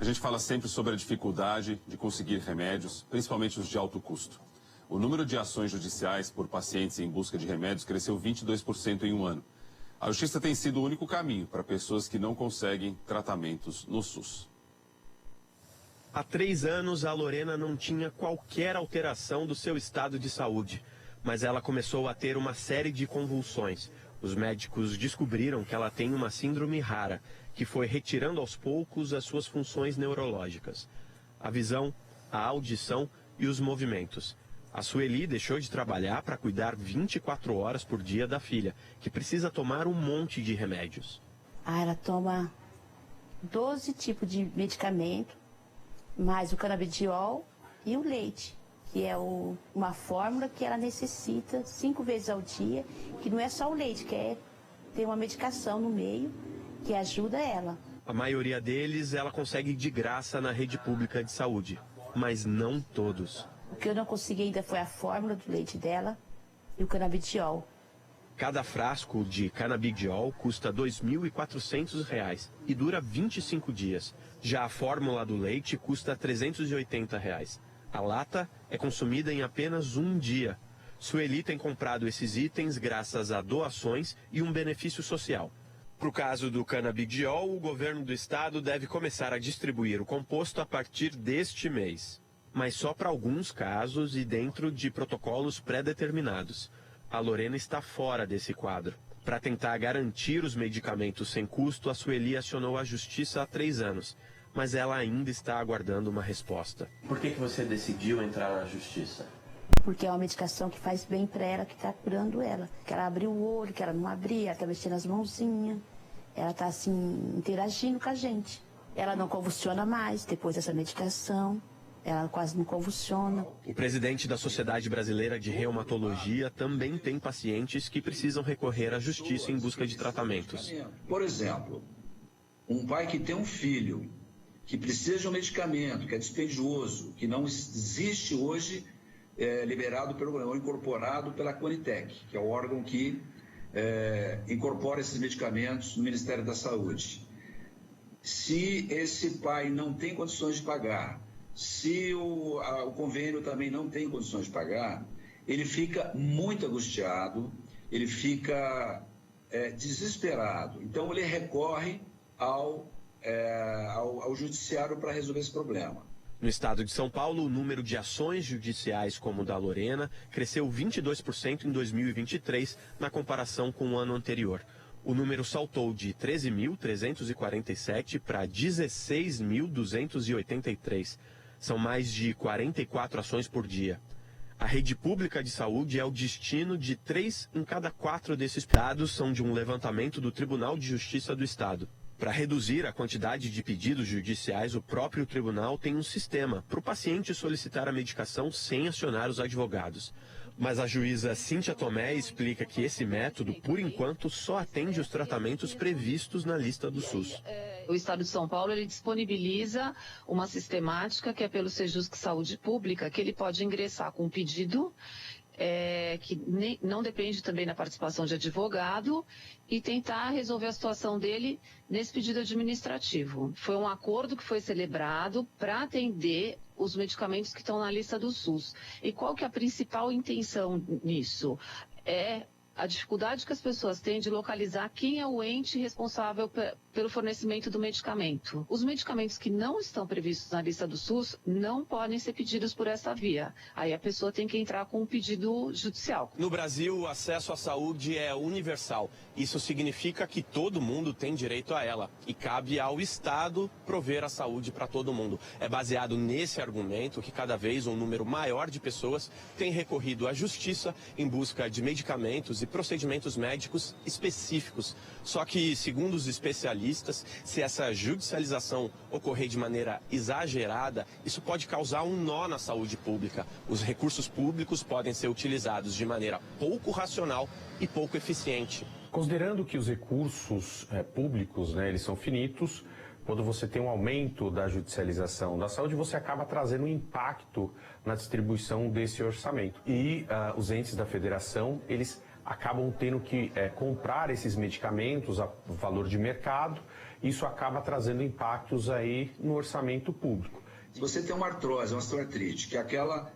A gente fala sempre sobre a dificuldade de conseguir remédios, principalmente os de alto custo. O número de ações judiciais por pacientes em busca de remédios cresceu 22% em um ano. A justiça tem sido o único caminho para pessoas que não conseguem tratamentos no SUS. Há 3 anos, a Lorena não tinha qualquer alteração do seu estado de saúde, mas ela começou a ter uma série de convulsões. Os médicos descobriram que ela tem uma síndrome rara, que foi retirando aos poucos as suas funções neurológicas, a visão, a audição e os movimentos. A Sueli deixou de trabalhar para cuidar 24 horas por dia da filha, que precisa tomar um monte de remédios. Ela toma 12 tipos de medicamento, mais o canabidiol e o leite, que é uma fórmula que ela necessita 5 vezes ao dia, que não é só o leite, tem uma medicação no meio que ajuda ela. A maioria deles ela consegue de graça na rede pública de saúde, mas não todos. O que eu não consegui ainda foi a fórmula do leite dela e o canabidiol. Cada frasco de canabidiol custa R$ 2.400 e dura 25 dias. Já a fórmula do leite custa R$ 380. A lata é consumida em apenas um dia. Sueli tem comprado esses itens graças a doações e um benefício social. Para o caso do canabidiol, o governo do estado deve começar a distribuir o composto a partir deste mês, mas só para alguns casos e dentro de protocolos pré-determinados. A Lorena está fora desse quadro. Para tentar garantir os medicamentos sem custo, a Sueli acionou a justiça há 3 anos, mas ela ainda está aguardando uma resposta. Por que você decidiu entrar na justiça? Porque é uma medicação que faz bem para ela, que está curando ela. Que ela abriu o olho, que ela não abria, ela está mexendo as mãozinhas. Ela está assim, interagindo com a gente. Ela não convulsiona mais depois dessa medicação. Ela quase não convulsiona. O presidente da Sociedade Brasileira de Reumatologia também tem pacientes que precisam recorrer à justiça em busca de tratamentos. Por exemplo, um pai que tem um filho que precisa de um medicamento, que é dispendioso, que não existe hoje liberado ou incorporado pela Conitec, que é o órgão que incorpora esses medicamentos no Ministério da Saúde. Se esse pai não tem condições de pagar, se o convênio também não tem condições de pagar, ele fica muito angustiado, ele fica desesperado. Então, ele recorre ao judiciário para resolver esse problema. No estado de São Paulo, o número de ações judiciais como o da Lorena cresceu 22% em 2023 na comparação com o ano anterior. O número saltou de 13.347 para 16.283. São mais de 44 ações por dia. A rede pública de saúde é o destino de 3 em cada 4 desses dados são de um levantamento do Tribunal de Justiça do Estado. Para reduzir a quantidade de pedidos judiciais, o próprio tribunal tem um sistema para o paciente solicitar a medicação sem acionar os advogados. Mas a juíza Cíntia Tomé explica que esse método, por enquanto, só atende os tratamentos previstos na lista do SUS. O Estado de São Paulo ele disponibiliza uma sistemática que é pelo Sejusc Saúde Pública, que ele pode ingressar com um pedido que não depende também da participação de advogado e tentar resolver a situação dele nesse pedido administrativo. Foi um acordo que foi celebrado para atender os medicamentos que estão na lista do SUS. E qual que é a principal intenção nisso? É a dificuldade que as pessoas têm de localizar quem é o ente responsável pelo fornecimento do medicamento. Os medicamentos que não estão previstos na lista do SUS não podem ser pedidos por essa via. Aí a pessoa tem que entrar com um pedido judicial. No Brasil, o acesso à saúde é universal. Isso significa que todo mundo tem direito a ela e cabe ao Estado prover a saúde para todo mundo. É baseado nesse argumento que cada vez um número maior de pessoas tem recorrido à justiça em busca de medicamentos e procedimentos médicos específicos. Só que, segundo os especialistas, se essa judicialização ocorrer de maneira exagerada, isso pode causar um nó na saúde pública. Os recursos públicos podem ser utilizados de maneira pouco racional e pouco eficiente. Considerando que os recursos públicos, eles são finitos, quando você tem um aumento da judicialização da saúde, você acaba trazendo um impacto na distribuição desse orçamento. E os entes da federação, eles acabam tendo que comprar esses medicamentos a valor de mercado isso acaba trazendo impactos aí no orçamento público. Se você tem uma artrose, uma osteoartrite, que é aquela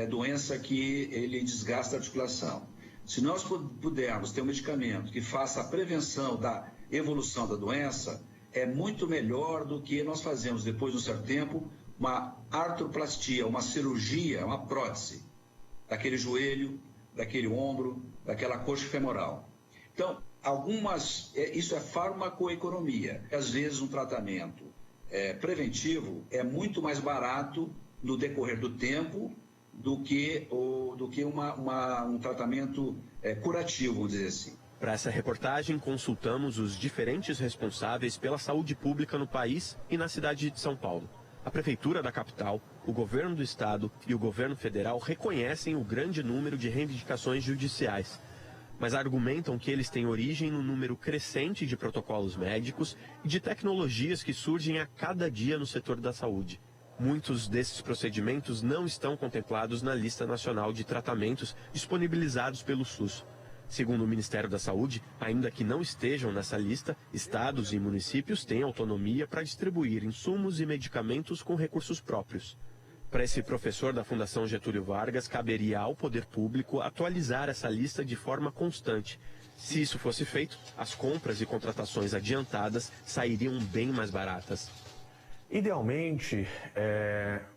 doença que ele desgasta a articulação, se nós pudermos ter um medicamento que faça a prevenção da evolução da doença, é muito melhor do que nós fazemos, depois de um certo tempo, uma artroplastia, uma cirurgia, uma prótese daquele joelho, daquele ombro, daquela coxa femoral. Então, isso é farmacoeconomia. Às vezes um tratamento preventivo é muito mais barato no decorrer do tempo do que um tratamento curativo, vamos dizer assim. Para essa reportagem, consultamos os diferentes responsáveis pela saúde pública no país e na cidade de São Paulo. A Prefeitura da capital, o Governo do Estado e o Governo Federal reconhecem o grande número de reivindicações judiciais, mas argumentam que eles têm origem no número crescente de protocolos médicos e de tecnologias que surgem a cada dia no setor da saúde. Muitos desses procedimentos não estão contemplados na lista nacional de tratamentos disponibilizados pelo SUS. Segundo o Ministério da Saúde, ainda que não estejam nessa lista, estados e municípios têm autonomia para distribuir insumos e medicamentos com recursos próprios. Para esse professor da Fundação Getúlio Vargas, caberia ao poder público atualizar essa lista de forma constante. Se isso fosse feito, as compras e contratações adiantadas sairiam bem mais baratas. Idealmente,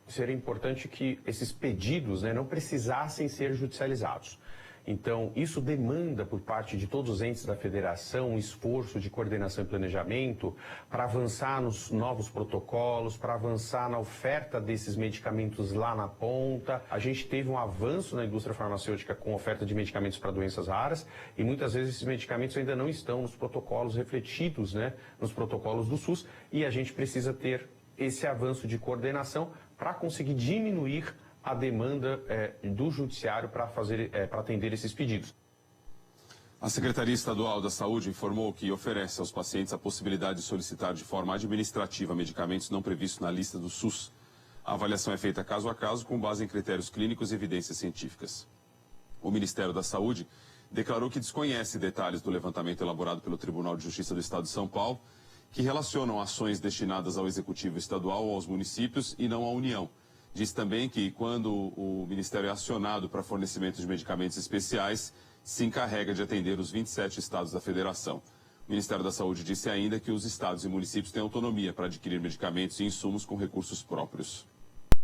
seria importante que esses pedidos não precisassem ser judicializados. Então, isso demanda por parte de todos os entes da federação um esforço de coordenação e planejamento para avançar nos novos protocolos, para avançar na oferta desses medicamentos lá na ponta. A gente teve um avanço na indústria farmacêutica com oferta de medicamentos para doenças raras e muitas vezes esses medicamentos ainda não estão nos protocolos refletidos, nos protocolos do SUS, e a gente precisa ter esse avanço de coordenação para conseguir diminuir a demanda do judiciário para atender esses pedidos. A Secretaria Estadual da Saúde informou que oferece aos pacientes a possibilidade de solicitar de forma administrativa medicamentos não previstos na lista do SUS. A avaliação é feita caso a caso com base em critérios clínicos e evidências científicas. O Ministério da Saúde declarou que desconhece detalhes do levantamento elaborado pelo Tribunal de Justiça do Estado de São Paulo, que relacionam ações destinadas ao Executivo Estadual ou aos municípios e não à União. Diz também que, quando o Ministério é acionado para fornecimento de medicamentos especiais, se encarrega de atender os 27 estados da Federação. O Ministério da Saúde disse ainda que os estados e municípios têm autonomia para adquirir medicamentos e insumos com recursos próprios.